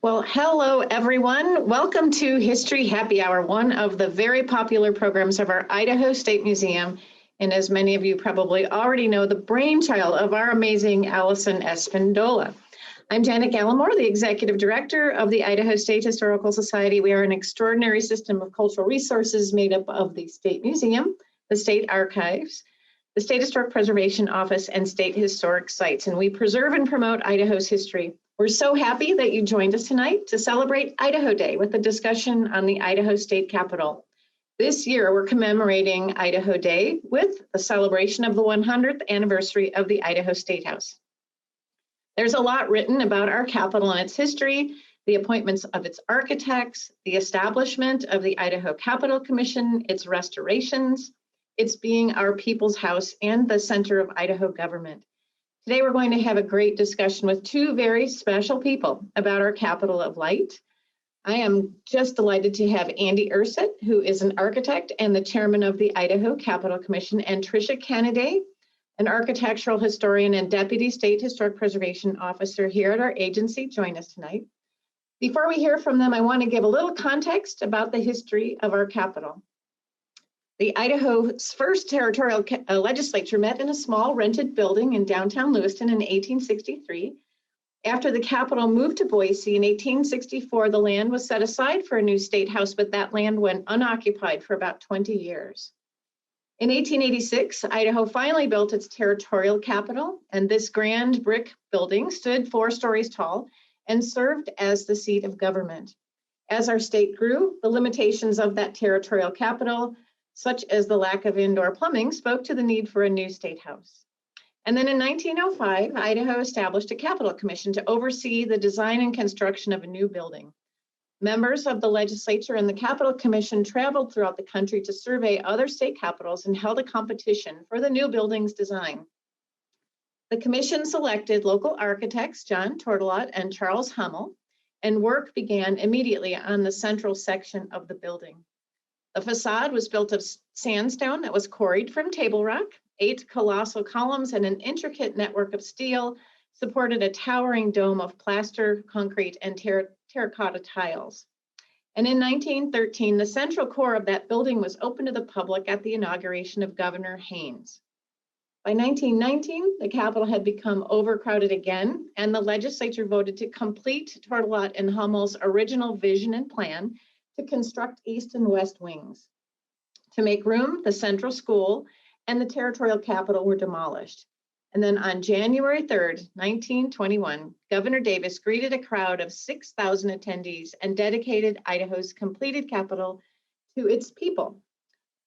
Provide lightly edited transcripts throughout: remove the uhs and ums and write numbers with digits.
Well, hello, everyone. Welcome to History Happy Hour, one of the very popular programs of our Idaho State Museum. And as many of you probably already know, the brainchild of our amazing Allison Espindola. I'm Janet Gallimore, the Executive Director of the Idaho State Historical Society. We are an extraordinary system of cultural resources made up of the State Museum, the State Archives, the State Historic Preservation Office, and State Historic Sites. And we preserve and promote Idaho's history. We're so happy that you joined us tonight to celebrate Idaho Day with a discussion on the Idaho State Capitol. This year, we're commemorating Idaho Day with the celebration of the 100th anniversary of the Idaho State House. There's a lot written about our Capitol and its history, the appointments of its architects, the establishment of the Idaho Capitol Commission, its restorations, its being our people's house and the center of Idaho government. Today, we're going to have a great discussion with two very special people about our Capitol of Light. I am just delighted to have Andy Erstad, who is an architect and the chairman of the Idaho Capitol Commission, and Tricia Canaday, an architectural historian and deputy state historic preservation officer here at our agency, join us tonight. Before we hear from them, I want to give a little context about the history of our Capitol. The Idaho's first territorial legislature met in a small rented building in downtown Lewiston in 1863. After the Capitol moved to Boise in 1864, the land was set aside for a new state house, but that land went unoccupied for about 20 years. In 1886, Idaho finally built its territorial capital, and this grand brick building stood 4 stories tall and served as the seat of government. As our state grew, the limitations of that territorial capital, such as the lack of indoor plumbing, spoke to the need for a new state house. And then in 1905, Idaho established a Capitol Commission to oversee the design and construction of a new building. Members of the legislature and the Capitol Commission traveled throughout the country to survey other state capitals and held a competition for the new building's design. The commission selected local architects John Tortolot and Charles Hummel, and work began immediately on the central section of the building. The facade was built of sandstone that was quarried from table rock. 8 colossal columns and an intricate network of steel supported a towering dome of plaster, concrete, and terracotta tiles. And in 1913, the central core of that building was open to the public at the inauguration of Governor Haynes. By 1919, the Capitol had become overcrowded again, and the legislature voted to complete Tortolot and Hummel's original vision and plan to construct east and west wings. To make room, the central school and the territorial capitol were demolished. And then on January 3rd, 1921, Governor Davis greeted a crowd of 6,000 attendees and dedicated Idaho's completed capital to its people.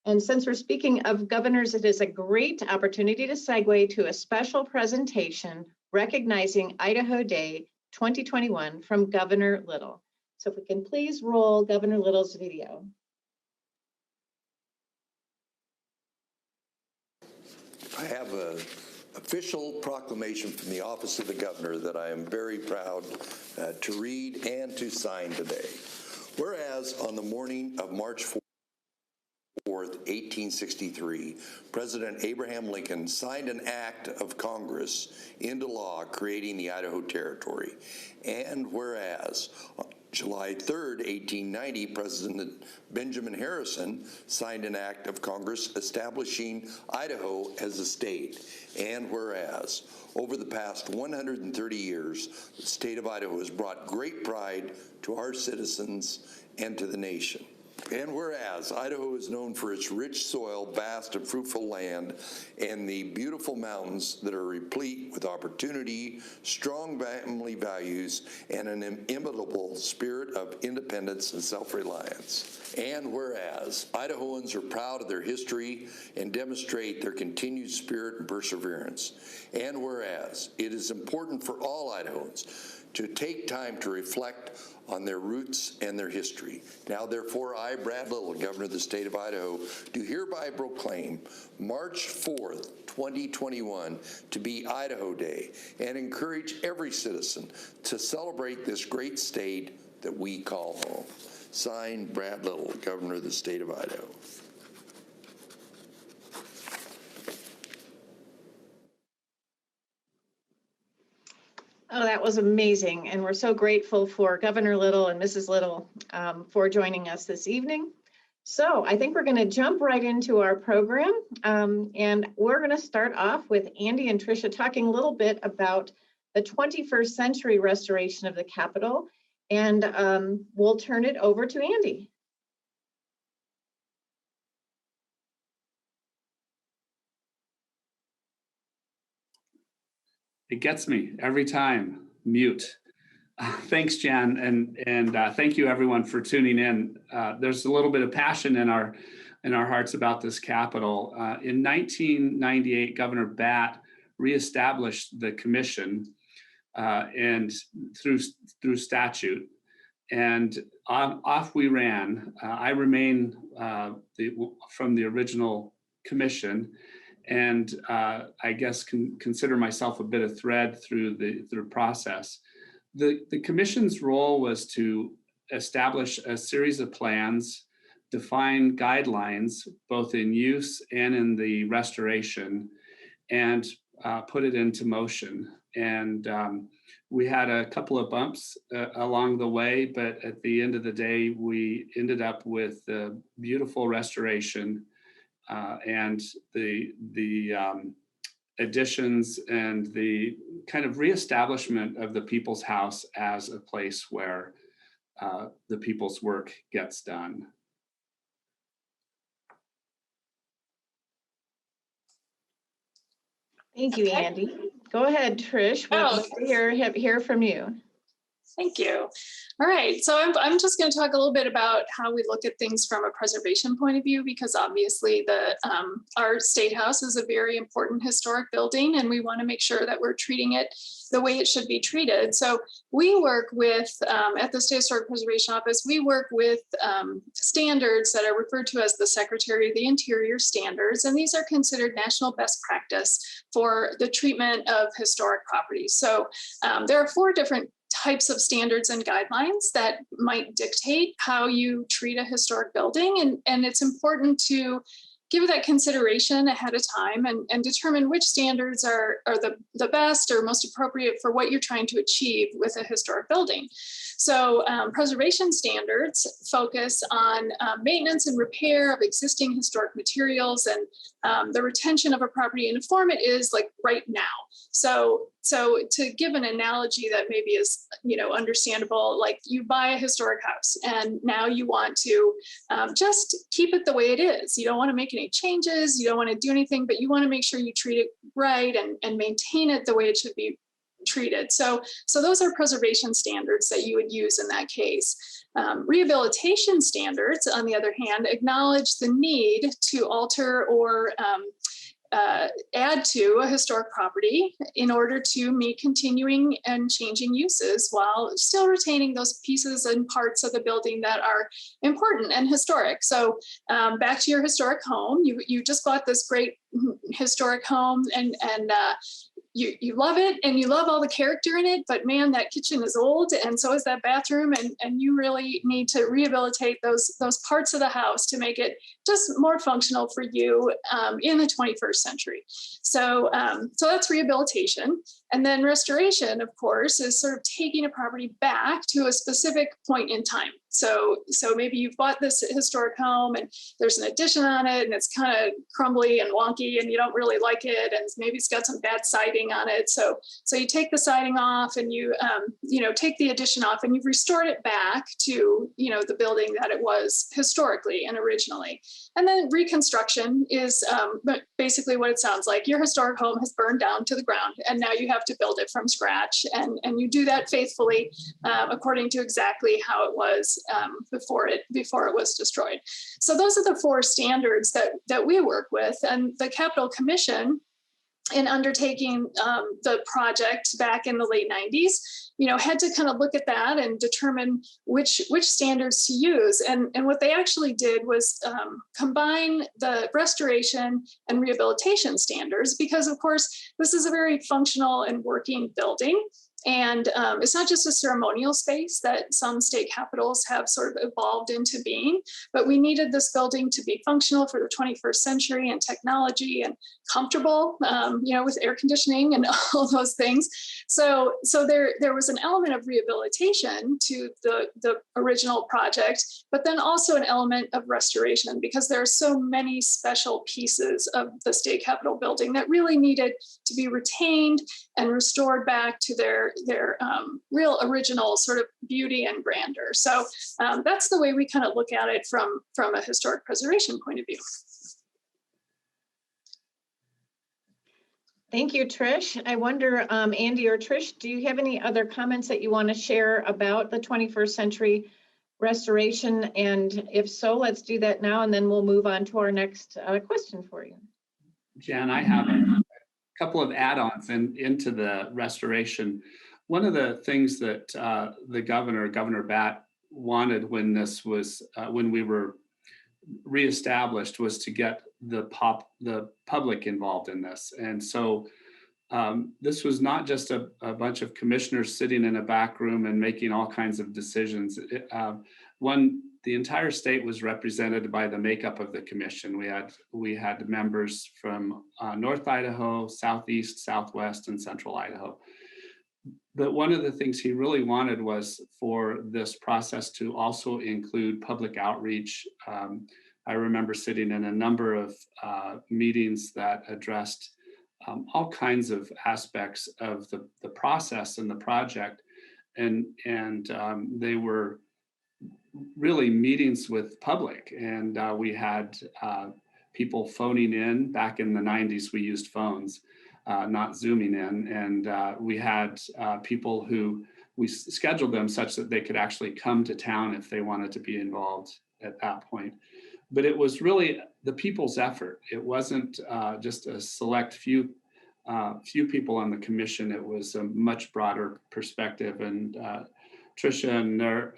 And since we're speaking of governors, it is a great opportunity to segue to a special presentation recognizing Idaho Day 2021 from Governor Little. So if we can please roll Governor Little's video. I have an official proclamation from the Office of the Governor that I am very proud to read and to sign today. Whereas on the morning of March 4th, 1863, President Abraham Lincoln signed an act of Congress into law creating the Idaho Territory. And whereas on July 3rd, 1890, President Benjamin Harrison signed an act of Congress establishing Idaho as a state. And whereas over the past 130 years, the state of Idaho has brought great pride to our citizens and to the nation. And whereas Idaho is known for its rich soil, vast and fruitful land, and the beautiful mountains that are replete with opportunity, strong family values, and an inimitable spirit of independence and self-reliance. And whereas Idahoans are proud of their history and demonstrate their continued spirit and perseverance. And whereas it is important for all Idahoans to take time to reflect on their roots and their history. Now, therefore, I, Brad Little, Governor of the state of Idaho, do hereby proclaim March 4th, 2021 to be Idaho Day and encourage every citizen to celebrate this great state that we call home. Signed, Brad Little, Governor of the state of Idaho. Oh, that was amazing. And we're so grateful for Governor Little and Mrs. Little for joining us this evening. So I think we're going to jump right into our program. And we're going to start off with Andy and Tricia talking a little bit about the 21st century restoration of the Capitol. And we'll turn it over to Andy. It gets me every time. Mute. Thanks, Jan, and thank you everyone for tuning in. There's a little bit of passion in our hearts about this Capitol. In 1998, Governor Batt reestablished the commission and through statute, and off we ran. I remain from the original commission, and I guess can consider myself a bit of thread through the process. The commission's role was to establish a series of plans, define guidelines, both in use and in the restoration, and put it into motion. And we had a couple of bumps along the way, but at the end of the day, we ended up with the beautiful restoration and the additions and the kind of reestablishment of the People's House as a place where the people's work gets done. Thank you, Andy. Go ahead, Trish. We'd love to hear from you. Thank you. All right, so I'm just going to talk a little bit about how we look at things from a preservation point of view, because obviously our State House is a very important historic building, and we want to make sure that we're treating it the way it should be treated. So we work with, at the State Historic Preservation Office, we work with standards that are referred to as the Secretary of the Interior standards, and these are considered national best practice for the treatment of historic properties. So there are 4 different types of standards and guidelines that might dictate how you treat a historic building. And it's important to give that consideration ahead of time and determine which standards are the best or most appropriate for what you're trying to achieve with a historic building. So preservation standards focus on maintenance and repair of existing historic materials and the retention of a property in a form it is like right now. So to give an analogy that maybe is, understandable, like you buy a historic house and now you want to just keep it the way it is. You don't want to make any changes. You don't want to do anything, but you want to make sure you treat it right and maintain it the way it should be treated. So those are preservation standards that you would use in that case. Rehabilitation standards, on the other hand, acknowledge the need to alter or add to a historic property in order to meet continuing and changing uses while still retaining those pieces and parts of the building that are important and historic. So back to your historic home, you just bought this great historic home and you love it and you love all the character in it, but man, that kitchen is old and so is that bathroom, and you really need to rehabilitate those parts of the house to make it just more functional for you in the 21st century. So that's rehabilitation. And then restoration, of course, is sort of taking a property back to a specific point in time. So maybe you've bought this historic home and there's an addition on it and it's kind of crumbly and wonky and you don't really like it, and maybe it's got some bad siding on it. So you take the siding off and you take the addition off and you've restored it back to the building that it was historically and originally. And then reconstruction is basically what it sounds like. Your historic home has burned down to the ground and now you have to build it from scratch, and you do that faithfully according to exactly how it was before it was destroyed. So those are the 4 standards that we work with, and the Capitol Commission, in undertaking the project back in the late 90s, had to kind of look at that and determine which standards to use. And what they actually did was combine the restoration and rehabilitation standards, because of course, this is a very functional and working building. And it's not just a ceremonial space that some state capitals have sort of evolved into being, but we needed this building to be functional for the 21st century and technology and comfortable, with air conditioning and all those things. So there was an element of rehabilitation to the original project, but then also an element of restoration, because there are so many special pieces of the state capitol building that really needed to be retained and restored back to their real original sort of beauty and grandeur. So that's the way we kind of look at it from a historic preservation point of view. Thank you, Trish. I wonder, Andy or Trish, do you have any other comments that you want to share about the 21st century restoration? And if so, let's do that now, and then we'll move on to our next question for you. Jan, I have a couple of add-ons into the restoration. One of the things that the Governor Batt, wanted when this was when we were reestablished was to get the public involved in this. And so this was not just a bunch of commissioners sitting in a back room and making all kinds of decisions. The entire state was represented by the makeup of the commission. We had members from North Idaho, Southeast, Southwest, and Central Idaho. But one of the things he really wanted was for this process to also include public outreach. I remember sitting in a number of meetings that addressed all kinds of aspects of the process and the project. And they were really meetings with public. And we had people phoning in. Back in the 90s, we used phones, not Zooming in. And we had people who we scheduled them such that they could actually come to town if they wanted to be involved at that point. But it was really the people's effort. It wasn't just a select few people on the commission. It was a much broader perspective. And Tricia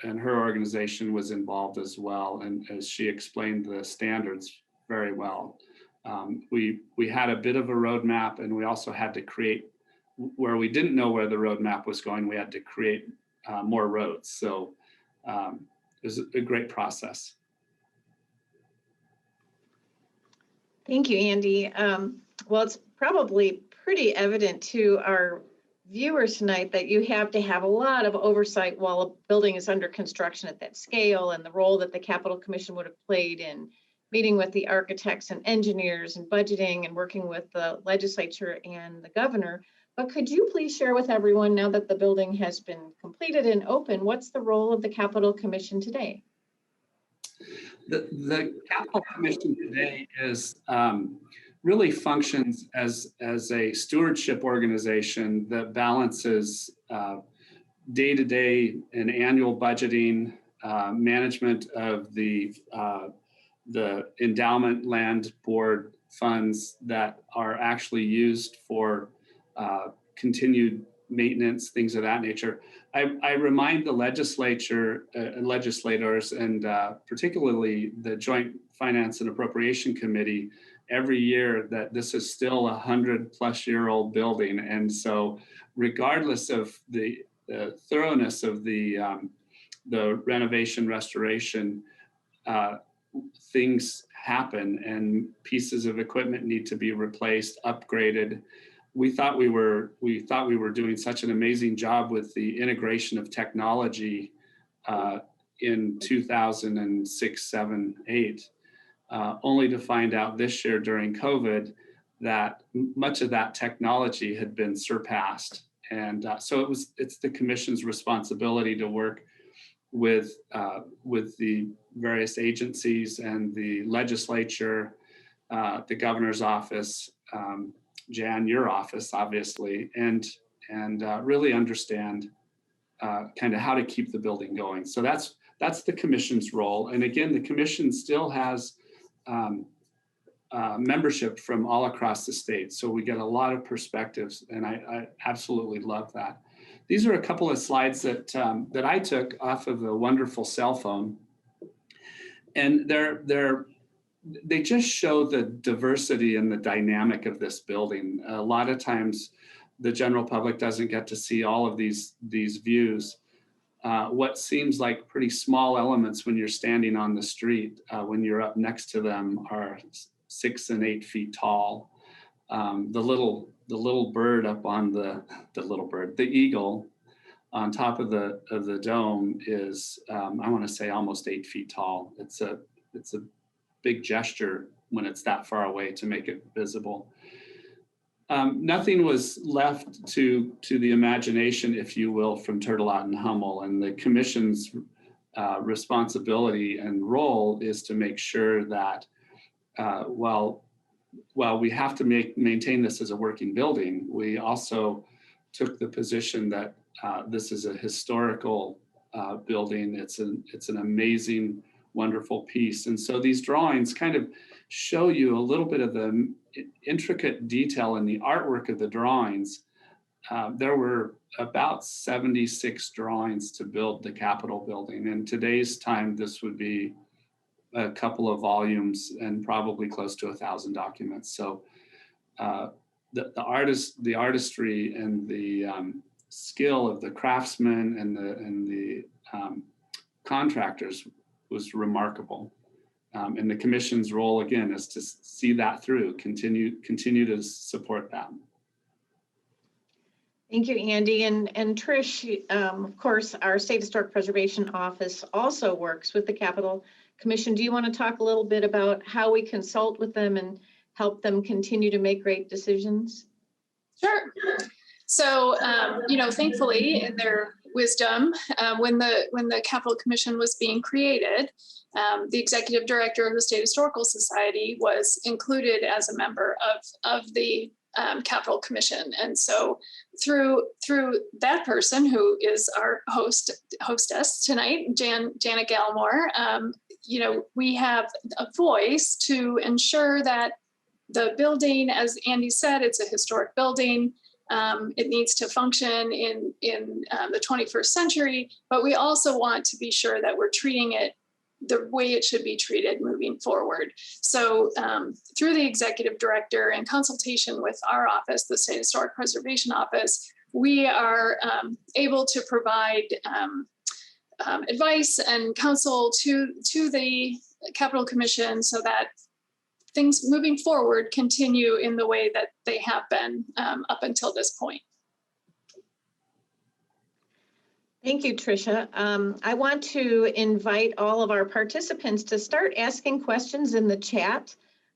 and her organization was involved as well. And as she explained the standards very well. We had a bit of a roadmap, and we also had to create, where we didn't know where the roadmap was going, we had to create more roads. So it was a great process. Thank you, Andy. Well, it's probably pretty evident to our viewers tonight that you have to have a lot of oversight while a building is under construction at that scale, and the role that the Capitol Commission would have played in meeting with the architects and engineers and budgeting and working with the legislature and the governor. But could you please share with everyone, now that the building has been completed and open, what's the role of the Capitol Commission today? The Capitol Commission today is really functions as a stewardship organization that balances day-to-day and annual budgeting, management of the endowment land board funds that are actually used for continued maintenance, things of that nature. I remind the legislature, legislators, and particularly the Joint Finance and Appropriation Committee every year that this is still 100-plus-year-old building. And so regardless of the thoroughness of the renovation restoration, things happen and pieces of equipment need to be replaced, upgraded. We thought we were doing such an amazing job with the integration of technology in 2006, 7, 8, only to find out this year during COVID that much of that technology had been surpassed. And so it's the commission's responsibility to work with the various agencies and the legislature, the governor's office, Jan, your office, obviously, and really understand kind of how to keep the building going. So that's the commission's role. And again, the commission still has membership from all across the state. So we get a lot of perspectives, and I absolutely love that. These are a couple of slides that I took off of a wonderful cell phone, and they just show the diversity and the dynamic of this building. A lot of times the general public doesn't get to see all of these views. What seems like pretty small elements when you're standing on the street, when you're up next to them, are 6 and 8 feet tall. The little bird up on the eagle on top of the dome is, I want to say, almost 8 feet tall. It's a big gesture when it's that far away to make it visible. Nothing was left to the imagination, if you will, from Turtelot and Hummel, and the commission's responsibility and role is to make sure that while we have to maintain this as a working building, we also took the position that this is a historical building. It's an amazing, wonderful piece. And so these drawings kind of show you a little bit of the intricate detail in the artwork of the drawings. There were about 76 drawings to build the Capitol building. In today's time, this would be a couple of volumes and probably close to 1,000 documents. So the artistry and the skill of the craftsmen and the contractors was remarkable. And the commission's role, again, is to see that through, continue to support that. Thank you, Andy. And Trish, of course, our State Historic Preservation Office also works with the Capitol Commission. Do you want to talk a little bit about how we consult with them and help them continue to make great decisions? Sure. So, thankfully, in their wisdom, when the Capitol Commission was being created, the executive director of the State Historical Society was included as a member of the Capitol Commission. And so through that person, who is our hostess tonight, Janet Gallimore, we have a voice to ensure that the building, as Andy said, it's a historic building. It needs to function in the 21st century, but we also want to be sure that we're treating it the way it should be treated moving forward. So through the executive director, in consultation with our office, the State Historic Preservation Office, we are able to provide advice and counsel to the Capitol Commission so that things moving forward continue in the way that they have been up until this point. Thank you, Tricia. I want to invite all of our participants to start asking questions in the chat.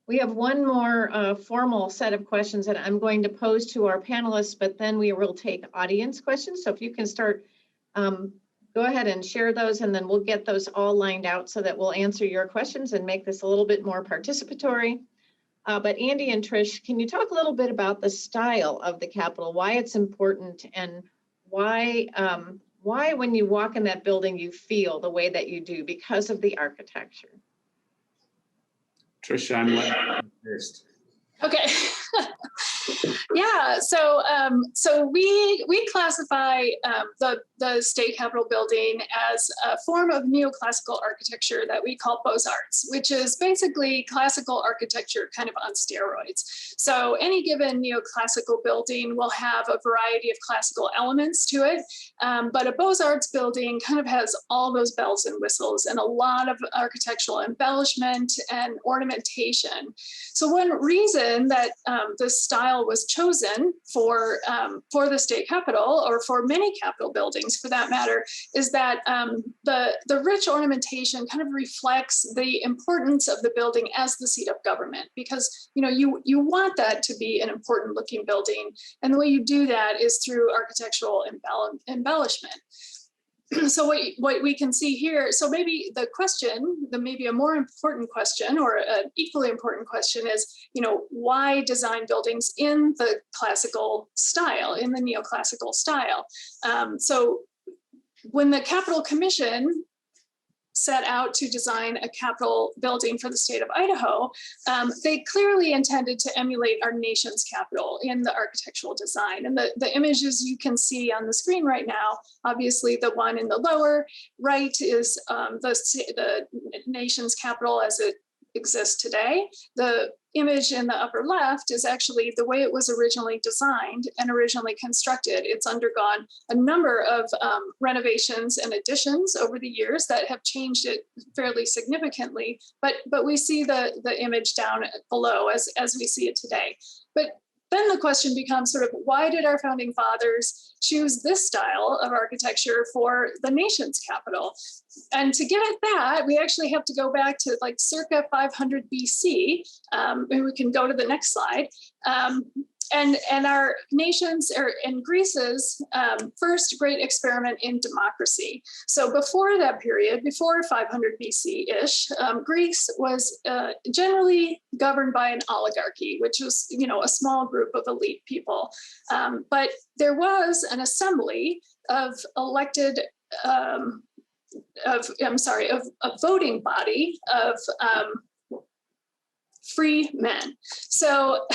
We have one more formal set of questions that I'm going to pose to our panelists, but then we will take audience questions. So if you can start, go ahead and share those, and then we'll get those all lined out so that we'll answer your questions and make this a little bit more participatory. But Andy and Trish, can you talk a little bit about the style of the Capitol, why it's important, and why when you walk in that building you feel the way that you do because of the architecture? Tricia, I'm letting you first. Okay. Yeah, so we classify the State Capitol building as a form of neoclassical architecture that we call Beaux-Arts, which is basically classical architecture kind of on steroids. So any given neoclassical building will have a variety of classical elements to it, but a Beaux-Arts building kind of has all those bells and whistles and a lot of architectural embellishment and ornamentation. So one reason that this style was chosen for the State Capitol, or for many Capitol buildings for that matter, is that the rich ornamentation kind of reflects the importance of the building as the seat of government, because you want that to be an important looking building, and the way you do that is through architectural embellishment. So what we can see here, so maybe maybe a more important question, or an equally important question, is, why design buildings in the classical style, in the neoclassical style? So when the Capitol Commission set out to design a Capitol building for the state of Idaho, they clearly intended to emulate our nation's Capitol in the architectural design. And the images you can see on the screen right now, obviously the one in the lower right is the nation's Capitol as it exist today. The image in the upper left is actually the way it was originally designed and originally constructed. It's undergone a number of renovations and additions over the years that have changed it fairly significantly, but we see the image down below as we see it today. But then the question becomes sort of, why did our founding fathers choose this style of architecture for the nation's capital? And to get at that, we actually have to go back to like circa 500 BC. And we can go to the next slide. And our nation's, and Greece's first great experiment in democracy. So before that period, before 500 BC-ish, Greece was generally governed by an oligarchy, which was, a small group of elite people. But there was an assembly of elected, a voting body of free men. So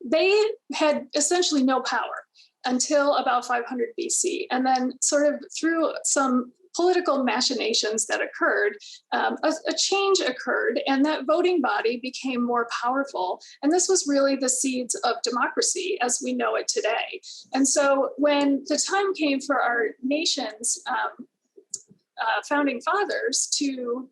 they had essentially no power until about 500 BC. And then sort of through some political machinations that occurred, a change occurred, and that voting body became more powerful. And this was really the seeds of democracy as we know it today. And so when the time came for our nation's founding fathers to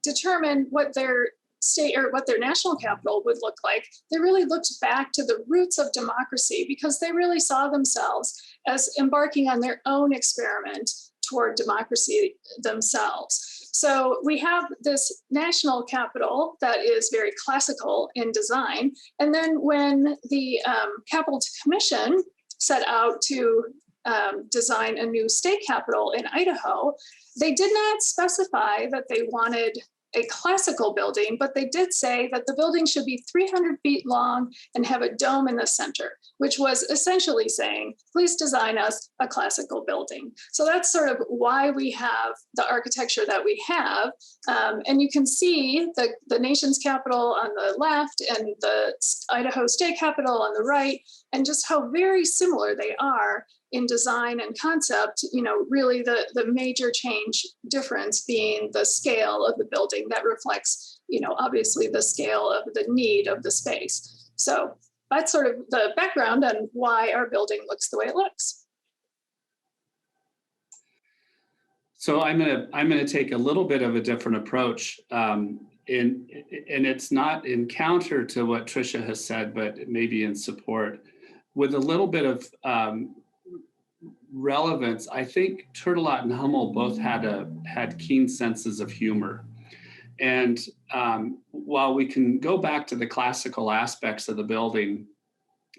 determine what their state or what their national capital would look like, they really looked back to the roots of democracy because they really saw themselves as embarking on their own experiment toward democracy themselves. So we have this national capital that is very classical in design. And then when the Capital Commission set out to design a new state capital in Idaho, they did not specify that they wanted a classical building, but they did say that the building should be 300 feet long and have a dome in the center, which was essentially saying, please design us a classical building. So that's sort of why we have the architecture that we have. And you can see the nation's capital on the left and the Idaho State Capitol on the right, and just how very similar they are in design and concept, really the major change difference being the scale of the building that reflects, obviously the scale of the need of the space. So that's sort of the background on why our building looks the way it looks. So I'm gonna take a little bit of a different approach, and it's not in counter to what Tricia has said, but maybe in support with a little bit of relevance. I think Turtelot and Hummel both had keen senses of humor. And while we can go back to the classical aspects of the building,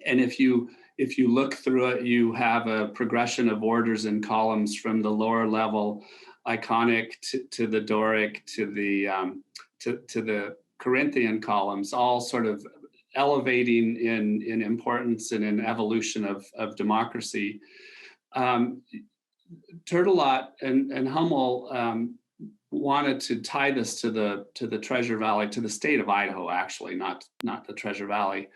and if you look through it, you have a progression of orders and columns from the lower level Iconic to the Doric to the Corinthian columns, all sort of elevating in importance and in evolution of democracy. Turtelot and Hummel wanted to tie this to the Treasure Valley, to the state of Idaho, actually, not the Treasure Valley.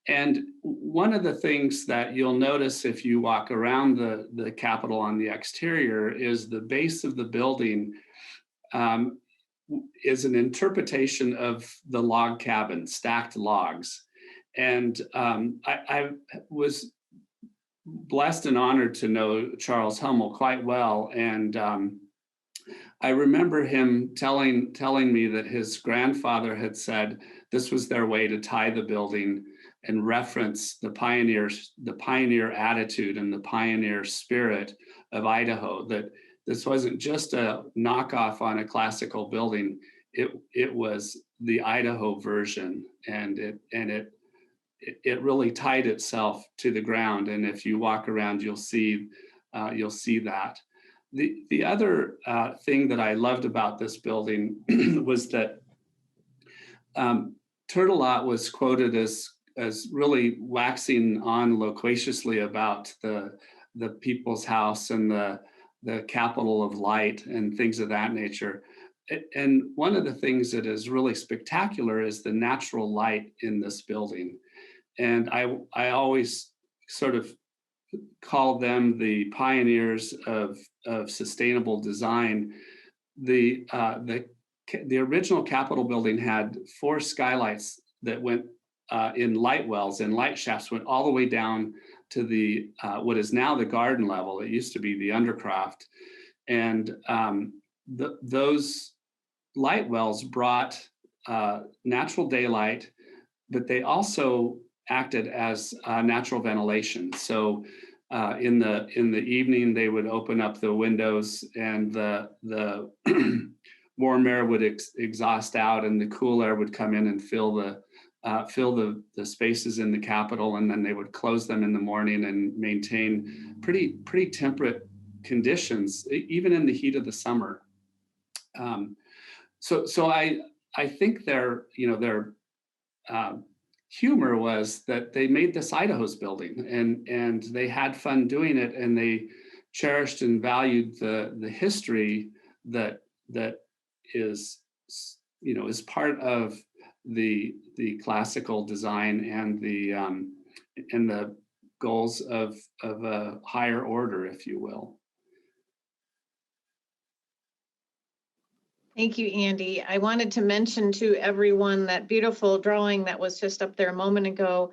And one of the things that you'll notice if you walk around the Capitol on the exterior is the base of the building is an interpretation of the log cabin, stacked logs. And I was blessed and honored to know Charles Hummel quite well. And I remember him telling me that his grandfather had said this was their way to tie the building and reference the pioneer attitude and the pioneer spirit of Idaho, that this wasn't just a knockoff on a classical building, it was the Idaho version, and it really tied itself to the ground. And if you walk around, you'll see that. The other thing that I loved about this building was that Turtelot was quoted as really waxing on loquaciously about the people's house and the capital of light and things of that nature. And one of the things that is really spectacular is the natural light in this building. And I always sort of call them the pioneers of sustainable design. The the original Capitol building had 4 skylights that went in light wells and light shafts, went all the way down to the what is now the garden level. It used to be the undercroft. And those light wells brought natural daylight, but they also acted as natural ventilation. So in the evening, they would open up the windows, and the warm air would exhaust out, and the cool air would come in and fill the spaces in the Capitol, and then they would close them in the morning and maintain pretty temperate conditions, even in the heat of the summer. So I think their humor was that they made this Idaho's building, and they had fun doing it, and they cherished and valued the history that is part of the classical design and the goals of a higher order, if you will. Thank you, Andy. I wanted to mention to everyone that beautiful drawing that was just up there a moment ago.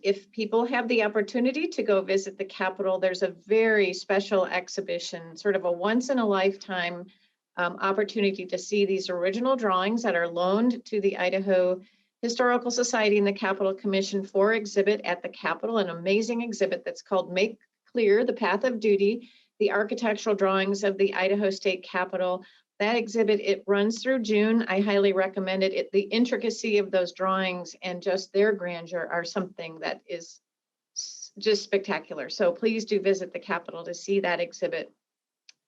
If people have the opportunity to go visit the Capitol, there's a very special exhibition, sort of a once in a lifetime opportunity to see these original drawings that are loaned to the Idaho Historical Society and the Capitol Commission for exhibit at the Capitol, an amazing exhibit that's called Make Clear the Path of Duty, the architectural drawings of the Idaho State Capitol. That exhibit, it runs through June. I highly recommend it. The intricacy of those drawings and just their grandeur are something that is just spectacular. So please do visit the Capitol to see that exhibit.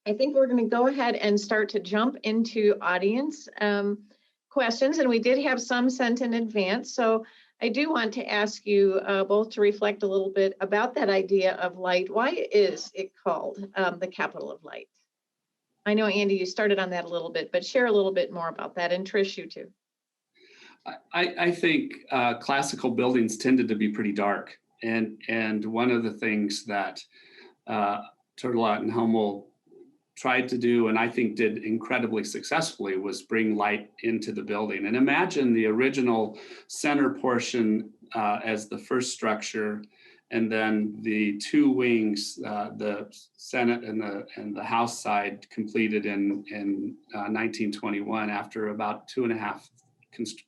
I think we're going to go ahead and start to jump into audience questions, and we did have some sent in advance. So I do want to ask you both to reflect a little bit about that idea of light. Why is it called the Capital of Light? I know, Andy, you started on that a little bit, but share a little bit more about that, and Trish, you too. I think classical buildings tended to be pretty dark, and one of the things that Territorial and Hummel tried to do, and I think did incredibly successfully, was bring light into the building. And imagine the original center portion as the first structure, and then the 2 wings, the Senate and the House side, completed in 1921 after about 2.5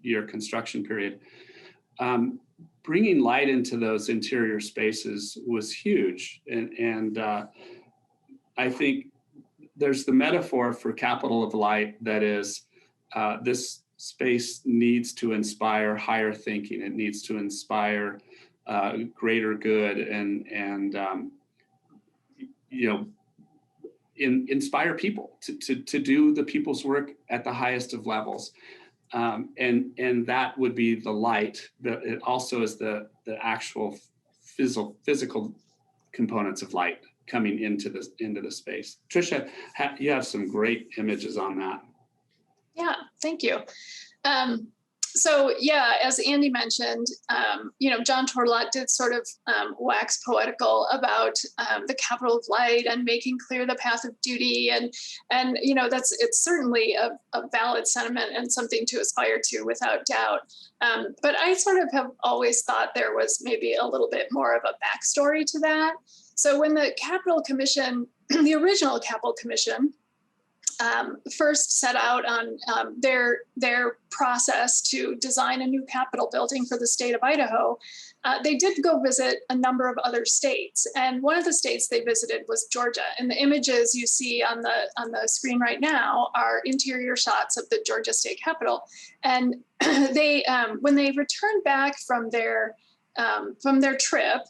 year construction period. Bringing light into those interior spaces was huge, and I think there's the metaphor for Capital of Light, that is, this space needs to inspire higher thinking. It needs to inspire greater good, and inspire people to do the people's work at the highest of levels, and that would be the light. But it also is the actual physical components of light coming into the space. Tricia, you have some great images on that. Yeah, thank you. So yeah, as Andy mentioned, John Torlott did sort of wax poetical about the Capital of Light and making clear the path of duty, and it's certainly a valid sentiment and something to aspire to without doubt. But I sort of have always thought there was maybe a little bit more of a backstory to that. So when the Capitol Commission, the original Capitol Commission, first set out on their process to design a new Capitol building for the state of Idaho, they did go visit a number of other states, and one of the states they visited was Georgia. And the images you see on the screen right now are interior shots of the Georgia State Capitol. And they, when they returned back from their trip,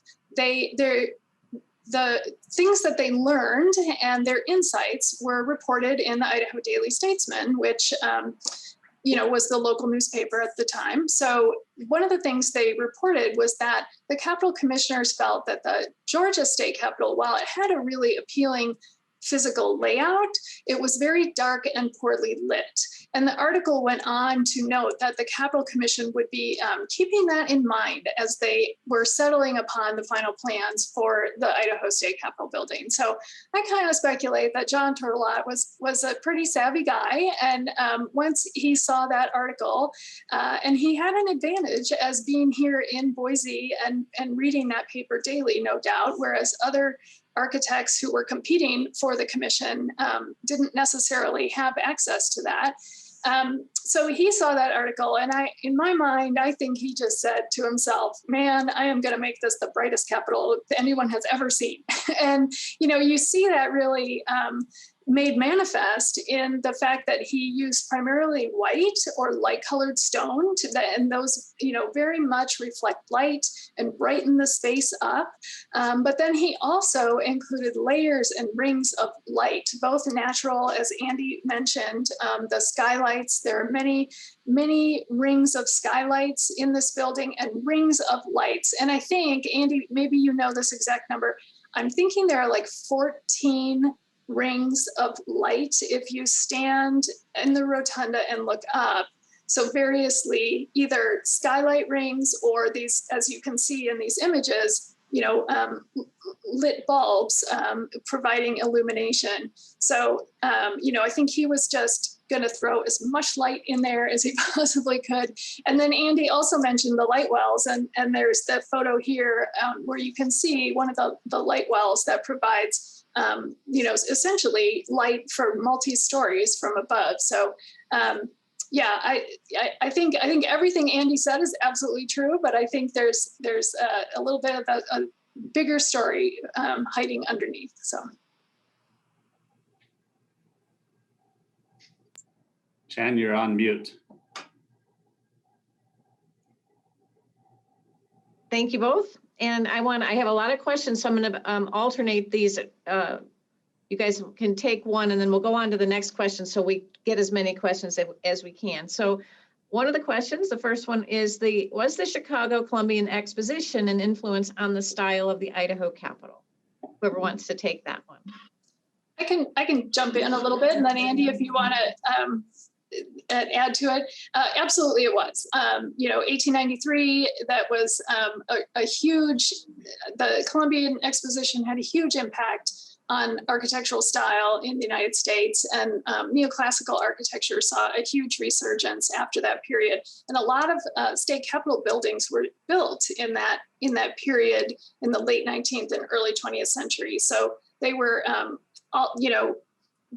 the things that they learned and their insights were reported in the Idaho Daily Statesman, which was the local newspaper at the time. So one of the things they reported was that the Capitol commissioners felt that the Georgia State Capitol, while it had a really appealing physical layout, it was very dark and poorly lit. And the article went on to note that the Capitol Commission would be keeping that in mind as they were settling upon the final plans for the Idaho State Capitol building. So I kind of speculate that John Turtelot was a pretty savvy guy. And once he saw that article, and he had an advantage as being here in Boise and reading that paper daily, no doubt, whereas other architects who were competing for the commission didn't necessarily have access to that. So he saw that article, and in my mind, I think he just said to himself, man, I am going to make this the brightest Capitol anyone has ever seen. And, you see that really made manifest in the fact that he used primarily white or light colored stone and those, very much reflect light and brighten the space up. But then he also included layers and rings of light, both natural, as Andy mentioned, the skylights. There are many, many rings of skylights in this building and rings of lights. And I think, Andy, maybe you know this exact number. I'm thinking there are like 14 rings of light if you stand in the rotunda and look up. So variously, either skylight rings or these, as you can see in these images, lit bulbs providing illumination. So, I think he was just going to throw as much light in there as he possibly could. And then Andy also mentioned the light wells, and there's the photo here where you can see one of the light wells that provides essentially light for multi-stories from above. So, I think everything Andy said is absolutely true, but I think there's a little bit of a bigger story hiding underneath. So, Jan, you're on mute. Thank you both. And I have a lot of questions, so I'm going to alternate these. You guys can take one, and then we'll go on to the next question so we get as many questions as we can. So one of the questions, the first one is, was the Chicago Colombian Exposition an influence on the style of the Idaho Capitol? Whoever wants to take that one. I can jump in a little bit, and then Andy, if you want to add to it. Absolutely it was. 1893, that was a huge, the Colombian Exposition had a huge impact on architectural style in the United States, and neoclassical architecture saw a huge resurgence after that period. And a lot of state capitol buildings were built in that period in the late 19th and early 20th century. So they were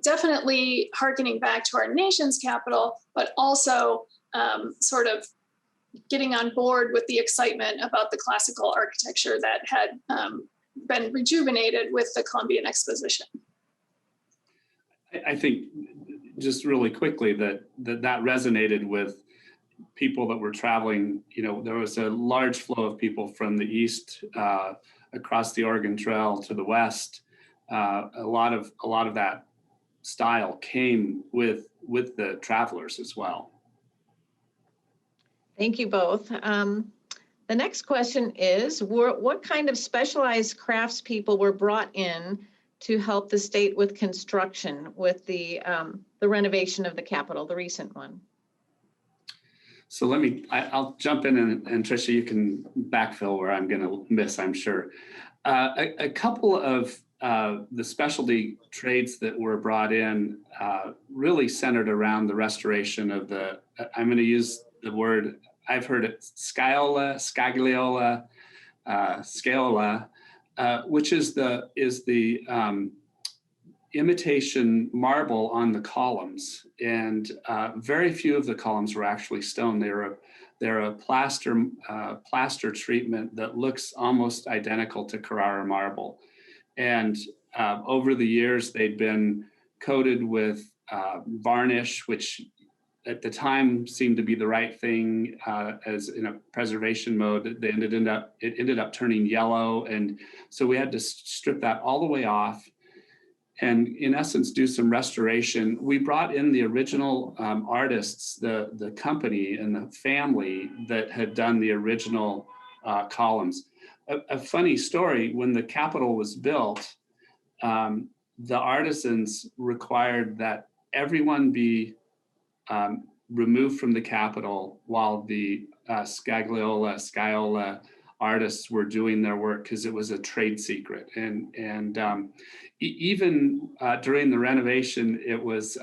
definitely hearkening back to our nation's capital, but also sort of getting on board with the excitement about the classical architecture that had been rejuvenated with the Colombian Exposition. I think just really quickly that resonated with people that were traveling. There was a large flow of people from the east across the Oregon Trail to the west. A lot of that style came with the travelers as well. Thank you both. The next question is, what kind of specialized craftspeople were brought in to help the state with construction, with the renovation of the Capitol, the recent one? So I'll jump in, and Tricia, you can backfill where I'm going to miss, I'm sure. A couple of the specialty trades that were brought in really centered around the restoration of I'm going to use the word, I've heard it, scagliola, which is the imitation marble on the columns. And very few of the columns were actually stone. They're a plaster treatment that looks almost identical to Carrara marble. And over the years, they'd been coated with varnish, which at the time seemed to be the right thing as in a preservation mode. It ended up turning yellow. And so we had to strip that all the way off and in essence do some restoration. We brought in the original artists, the company and the family that had done the original columns. A funny story, when the Capitol was built, the artisans required that everyone be removed from the Capitol while the Scagliola artists were doing their work, because it was a trade secret. And even during the renovation, it was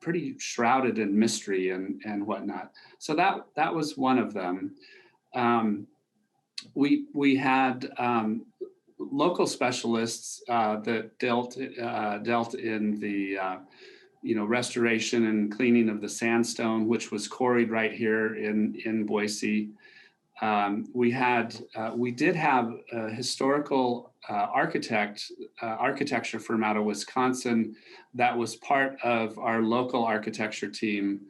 pretty shrouded in mystery and whatnot. So that was one of them. We had local specialists that dealt in the restoration and cleaning of the sandstone, which was quarried right here in Boise. We did have a historical architecture firm out of Wisconsin that was part of our local architecture team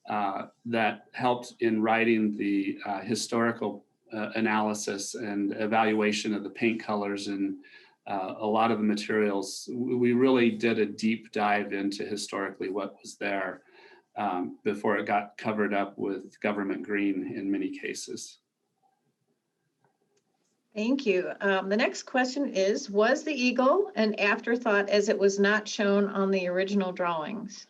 that helped in writing the historical analysis and evaluation of the paint colors and a lot of the materials. We really did a deep dive into historically what was there before it got covered up with government green in many cases. Thank you. The next question is, was the eagle an afterthought as it was not shown on the original drawings?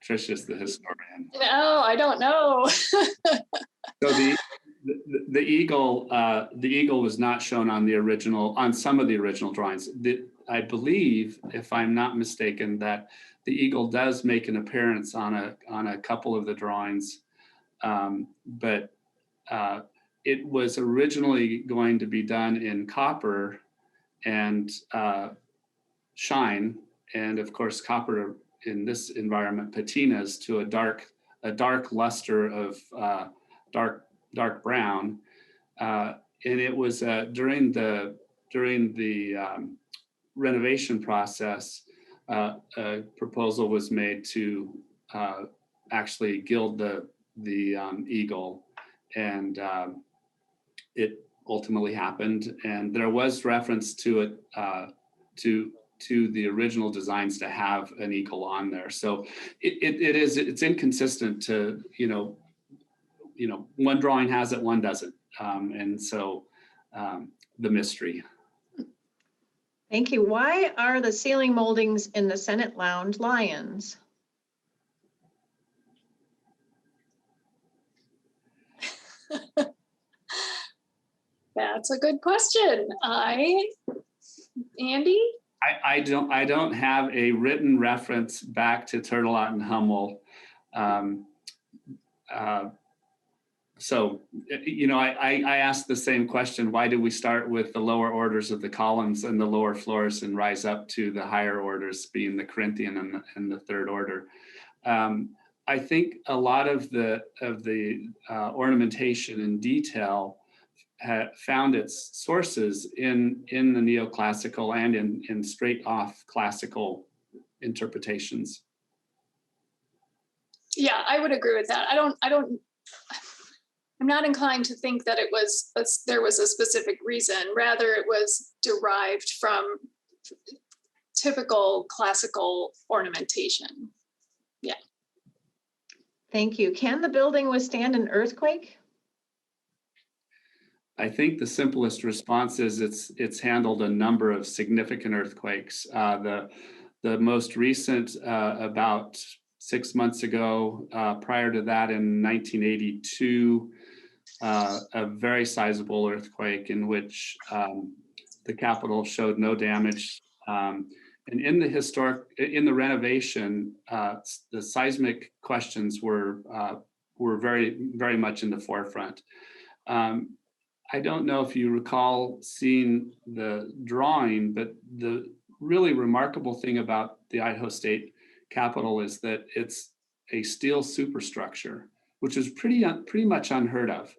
Tricia's the historian. No, I don't know. So the eagle was not shown on some of the original drawings. I believe, if I'm not mistaken, that the eagle does make an appearance on a couple of the drawings, but it was originally going to be done in copper and shine, and of course copper in this environment patinas to a dark luster of dark brown, and it was during the renovation process, a proposal was made to actually gild the eagle, and it ultimately happened. And there was reference to it to the original designs to have an eagle on there. So it's inconsistent to one drawing has it, one doesn't, and so the mystery. Thank you. Why are the ceiling moldings in the Senate lounge lions? That's a good question. Andy? I don't have a written reference back to Turtelot and Hummel. So, I asked the same question. Why do we start with the lower orders of the columns and the lower floors and rise up to the higher orders, being the Corinthian and the third order? I think a lot of the ornamentation and detail found its sources in the neoclassical and in straight off classical interpretations. Yeah, I would agree with that. I'm not inclined to think that there was a specific reason. Rather, it was derived from typical classical ornamentation. Yeah. Thank you. Can the building withstand an earthquake? I think the simplest response is it's handled a number of significant earthquakes. The most recent about 6 months ago, prior to that in 1982, a very sizable earthquake in which the Capitol showed no damage. And in the renovation, the seismic questions were very, very much in the forefront. I don't know if you recall seeing the drawing, but the really remarkable thing about the Idaho State Capitol is that it's a steel superstructure, which is pretty much unheard of,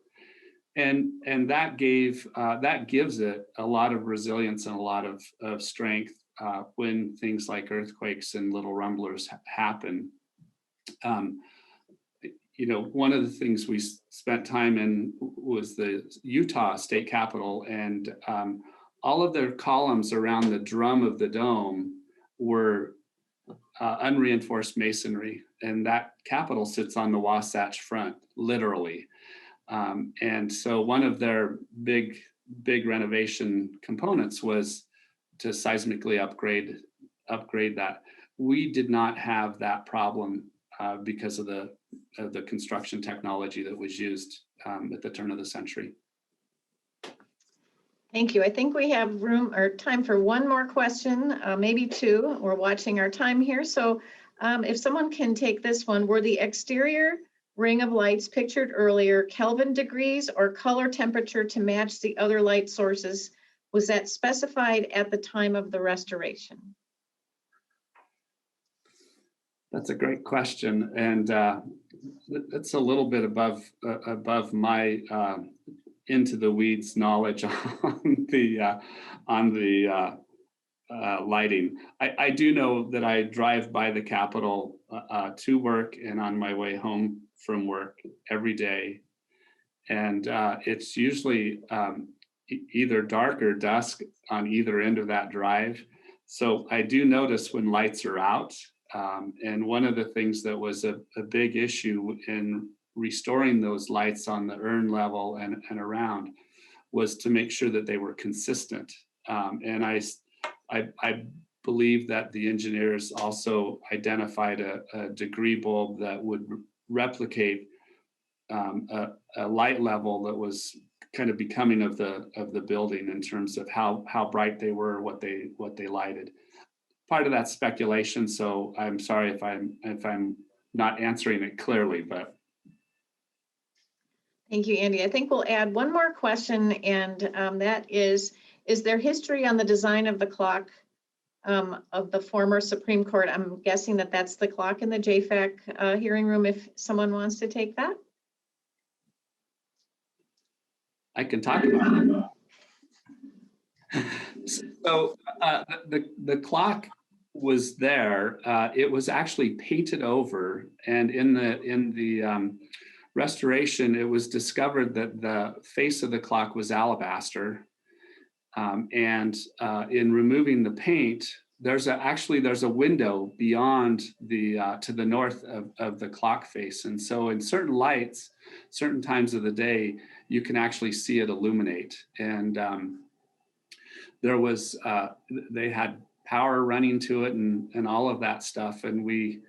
and that gives it a lot of resilience and a lot of strength when things like earthquakes and little rumblers happen. One of the things we spent time in was the Utah State Capitol, and all of their columns around the drum of the dome were unreinforced masonry, and that Capitol sits on the Wasatch Front, literally. And so one of their big big renovation components was to seismically upgrade that. We did not have that problem because of the construction technology that was used at the turn of the century. Thank you. I think we have room or time for one more question, maybe two. We're watching our time here. So if someone can take this one, were the exterior ring of lights pictured earlier Kelvin degrees or color temperature to match the other light sources? Was that specified at the time of the restoration? That's a great question, and that's a little bit above my into the weeds knowledge on the lighting. I do know that I drive by the Capitol to work and on my way home from work every day, and it's usually either dark or dusk on either end of that drive. So I do notice when lights are out. And one of the things that was a big issue in restoring those lights on the urn level and around was to make sure that they were consistent. And I believe that the engineers also identified a degree bulb that would replicate a light level that was kind of becoming of the building in terms of how bright they were, what they lighted. Part of that speculation, so I'm sorry if I'm not answering it clearly, but. Thank you, Andy. I think we'll add one more question, and that is there history on the design of the clock of the former Supreme Court? I'm guessing that that's the clock in the JFAC hearing room, if someone wants to take that. I can talk about it. So the clock was there. It was actually painted over, and in the restoration, it was discovered that the face of the clock was alabaster. And in removing the paint, there's a window beyond to the north of the clock face, and so in certain lights, certain times of the day, you can actually see it illuminate. And there was they had power running to it and all of that stuff, and we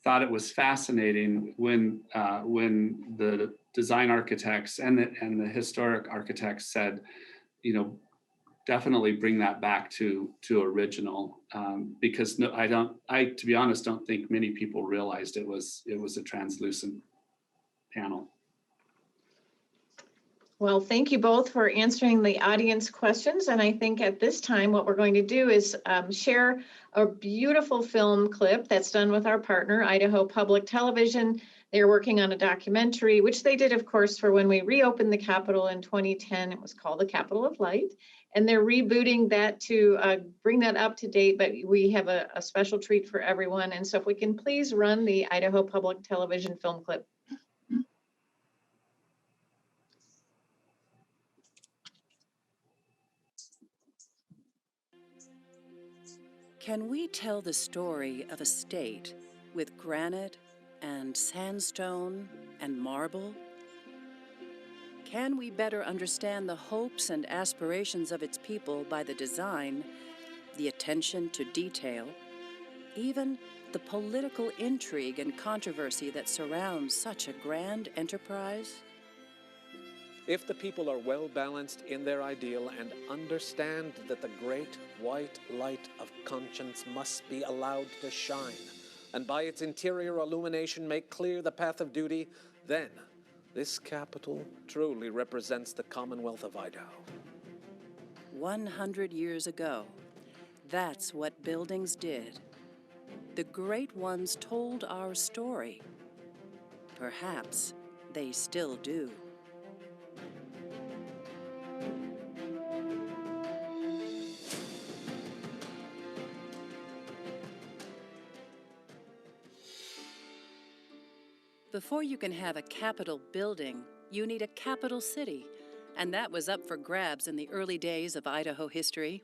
thought it was fascinating when the design architects and the historic architects said, definitely bring that back to original, because to be honest, don't think many people realized it was a translucent panel. Well, thank you both for answering the audience questions. And I think at this time, what we're going to do is share a beautiful film clip that's done with our partner, Idaho Public Television. They're working on a documentary, which they did, of course, for when we reopened the Capitol in 2010. It was called the Capitol of Light. And they're rebooting that to bring that up to date, but we have a special treat for everyone. And so if we can please run the Idaho Public Television film clip. Can we tell the story of a state with granite and sandstone and marble? Can we better understand the hopes and aspirations of its people by the design, the attention to detail, even the political intrigue and controversy that surrounds such a grand enterprise? If the people are well balanced in their ideal and understand that the great white light of conscience must be allowed to shine, and by its interior illumination make clear the path of duty, then this capital truly represents the Commonwealth of Idaho. 100 years ago, that's what buildings did. The great ones told our story. Perhaps they still do. Before you can have a Capitol building, you need a capital city, and that was up for grabs in the early days of Idaho history.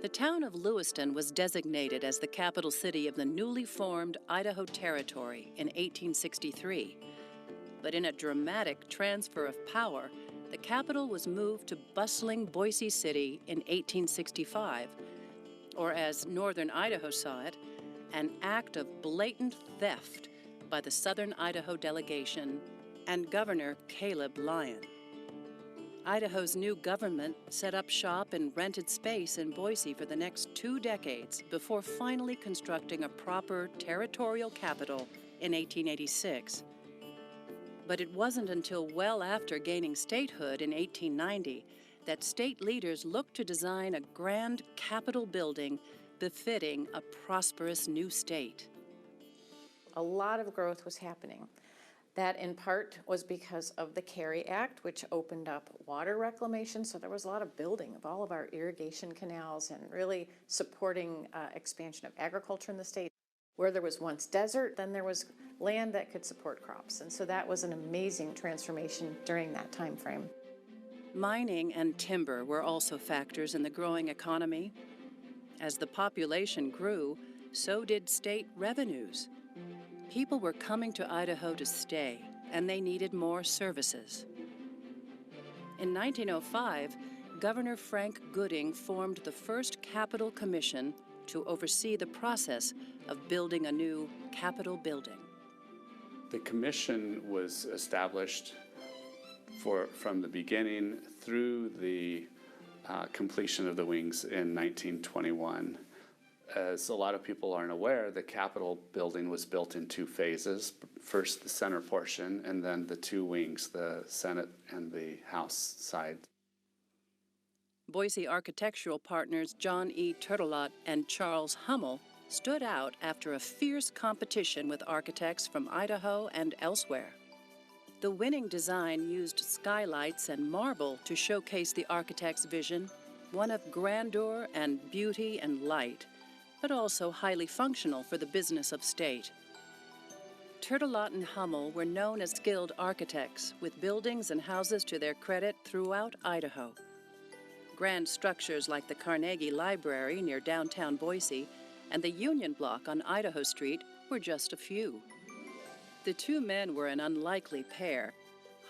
The town of Lewiston was designated as the capital city of the newly formed Idaho Territory in 1863. But in a dramatic transfer of power, the capital was moved to bustling Boise City in 1865, or as Northern Idaho saw it, an act of blatant theft by the Southern Idaho delegation and Governor Caleb Lyon. Idaho's new government set up shop and rented space in Boise for the next 2 decades before finally constructing a proper territorial capital in 1886. But it wasn't until well after gaining statehood in 1890 that state leaders looked to design a grand capitol building befitting a prosperous new state. A lot of growth was happening. That in part was because of the Carey Act, which opened up water reclamation. So there was a lot of building of all of our irrigation canals and really supporting expansion of agriculture in the state. Where there was once desert, then there was land that could support crops. And so that was an amazing transformation during that time frame. Mining and timber were also factors in the growing economy. As the population grew, so did state revenues. People were coming to Idaho to stay, and they needed more services. In 1905, Governor Frank Gooding formed the first Capitol Commission to oversee the process of building a new Capitol building. The commission was established from the beginning through the completion of the wings in 1921. As a lot of people aren't aware, the Capitol building was built in 2 phases. First, the center portion, and then the 2 wings, the Senate and the House side. Boise architectural partners John E. Turtelot and Charles Hummel stood out after a fierce competition with architects from Idaho and elsewhere. The winning design used skylights and marble to showcase the architect's vision, one of grandeur and beauty and light, but also highly functional for the business of state. Turtelot and Hummel were known as skilled architects, with buildings and houses to their credit throughout Idaho. Grand structures like the Carnegie Library near downtown Boise and the Union Block on Idaho Street were just a few. The 2 men were an unlikely pair.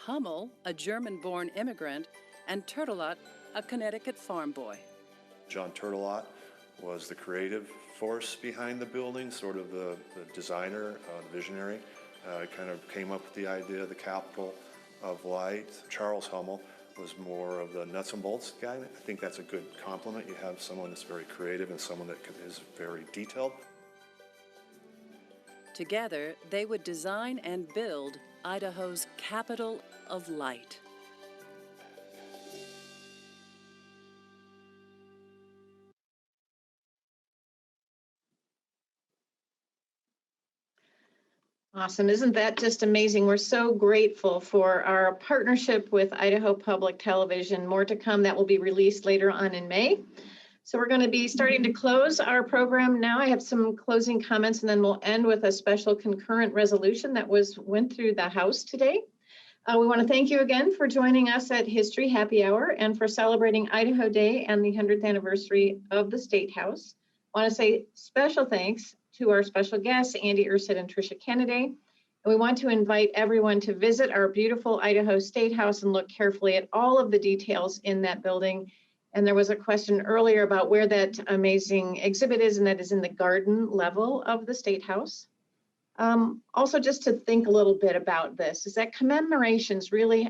Hummel, a German-born immigrant, and Turtelot, a Connecticut farm boy. John Turtelot was the creative force behind the building, sort of the designer, the visionary. Kind of came up with the idea of the Capitol of Light. Charles Hummel was more of the nuts and bolts guy. I think that's a good compliment. You have someone that's very creative and someone that is very detailed. Together, they would design and build Idaho's Capitol of Light. Awesome. Isn't that just amazing? We're so grateful for our partnership with Idaho Public Television. More to come that will be released later on in May. So we're going to be starting to close our program now. I have some closing comments, and then we'll end with a special concurrent resolution that went through the House today. We want to thank you again for joining us at History Happy Hour and for celebrating Idaho Day and the 100th anniversary of the State House. I want to say special thanks to our special guests, Andy Erstad and Tricia Canaday. And we want to invite everyone to visit our beautiful Idaho State House and look carefully at all of the details in that building. And there was a question earlier about where that amazing exhibit is, and that is in the garden level of the State House. Also, just to think a little bit about this, is that commemorations really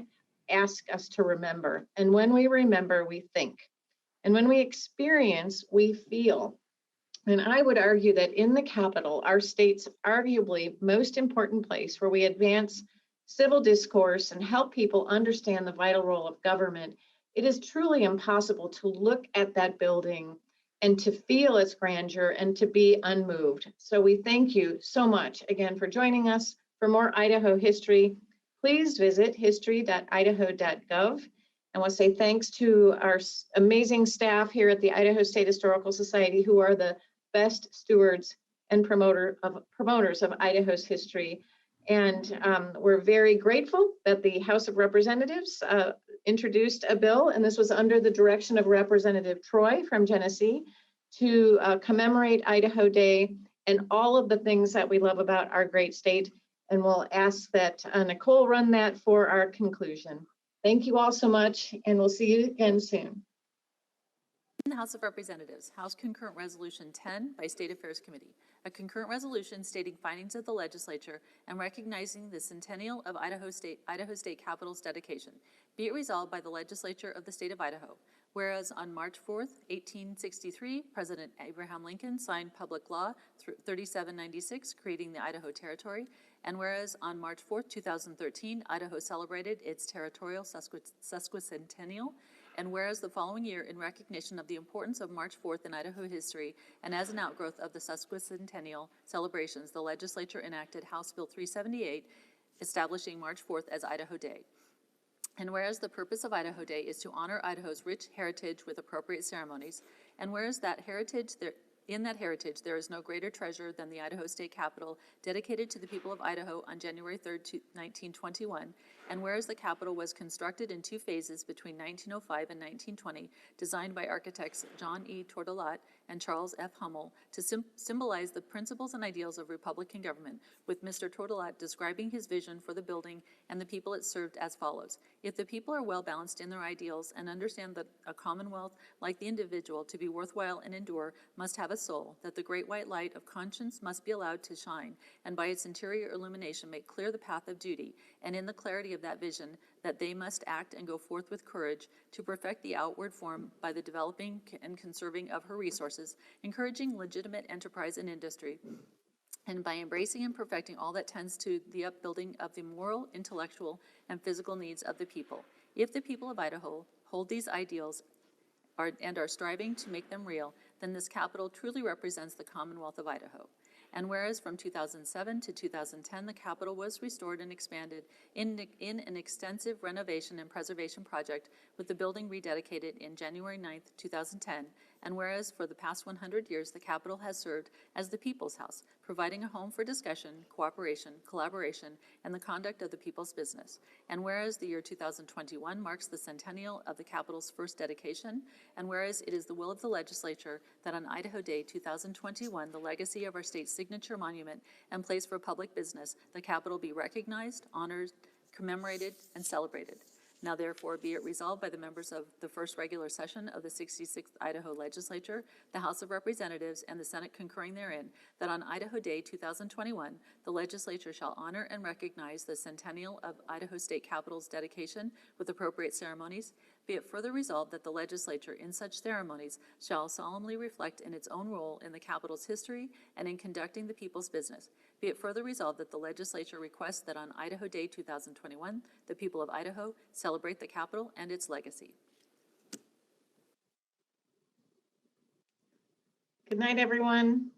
ask us to remember. And when we remember, we think. And when we experience, we feel. And I would argue that in the Capitol, our state's arguably most important place where we advance civil discourse and help people understand the vital role of government, it is truly impossible to look at that building and to feel its grandeur and to be unmoved. So we thank you so much again for joining us. For more Idaho history, please visit history.idaho.gov. And we'll say thanks to our amazing staff here at the Idaho State Historical Society, who are the best stewards and promoters of Idaho's history. And we're very grateful that the House of Representatives introduced a bill, and this was under the direction of Representative Troy from Genesee, to commemorate Idaho Day and all of the things that we love about our great state. And we'll ask that Nicole run that for our conclusion. Thank you all so much, and we'll see you again soon. In the House of Representatives, House Concurrent Resolution 10 by State Affairs Committee, a concurrent resolution stating findings of the legislature and recognizing the centennial of Idaho State Capitol's dedication. Be it resolved by the legislature of the state of Idaho. Whereas on March 4th, 1863, President Abraham Lincoln signed Public Law 3796, creating the Idaho Territory. And whereas on March 4th, 2013, Idaho celebrated its territorial sesquicentennial. And whereas the following year, in recognition of the importance of March 4th in Idaho history and as an outgrowth of the sesquicentennial celebrations, the legislature enacted House Bill 378, establishing March 4th as Idaho Day. And whereas the purpose of Idaho Day is to honor Idaho's rich heritage with appropriate ceremonies, and whereas in that heritage there is no greater treasure than the Idaho State Capitol, dedicated to the people of Idaho on January 3rd, 1921, and whereas the Capitol was constructed in 2 phases between 1905 and 1920, designed by architects John E. Tortolot and Charles F. Hummel to symbolize the principles and ideals of Republican government, with Mr. Tortolot describing his vision for the building and the people it served as follows. If the people are well balanced in their ideals and understand that a commonwealth, like the individual, to be worthwhile and endure, must have a soul, that the great white light of conscience must be allowed to shine, and by its interior illumination make clear the path of duty, and in the clarity of that vision, that they must act and go forth with courage to perfect the outward form by the developing and conserving of her resources, encouraging legitimate enterprise and industry, and by embracing and perfecting all that tends to the upbuilding of the moral, intellectual, and physical needs of the people. If the people of Idaho hold these ideals and are striving to make them real, then this capital truly represents the Commonwealth of Idaho. And whereas from 2007 to 2010, the Capitol was restored and expanded in an extensive renovation and preservation project, with the building rededicated in January 9th, 2010, and whereas for the past 100 years, the Capitol has served as the People's House, providing a home for discussion, cooperation, collaboration, and the conduct of the people's business. And whereas the year 2021 marks the centennial of the Capitol's first dedication, and whereas it is the will of the legislature that on Idaho Day 2021, the legacy of our state's signature monument and place for public business, the Capitol be recognized, honored, commemorated, and celebrated. Now therefore be it resolved by the members of the first regular session of the 66th Idaho Legislature, the House of Representatives, and the Senate concurring therein, that on Idaho Day 2021, the legislature shall honor and recognize the centennial of Idaho State Capitol's dedication with appropriate ceremonies. Be it further resolved that the legislature in such ceremonies shall solemnly reflect in its own role in the Capitol's history and in conducting the people's business. Be it further resolved that the legislature requests that on Idaho Day 2021, the people of Idaho celebrate the Capitol and its legacy. Good night, everyone.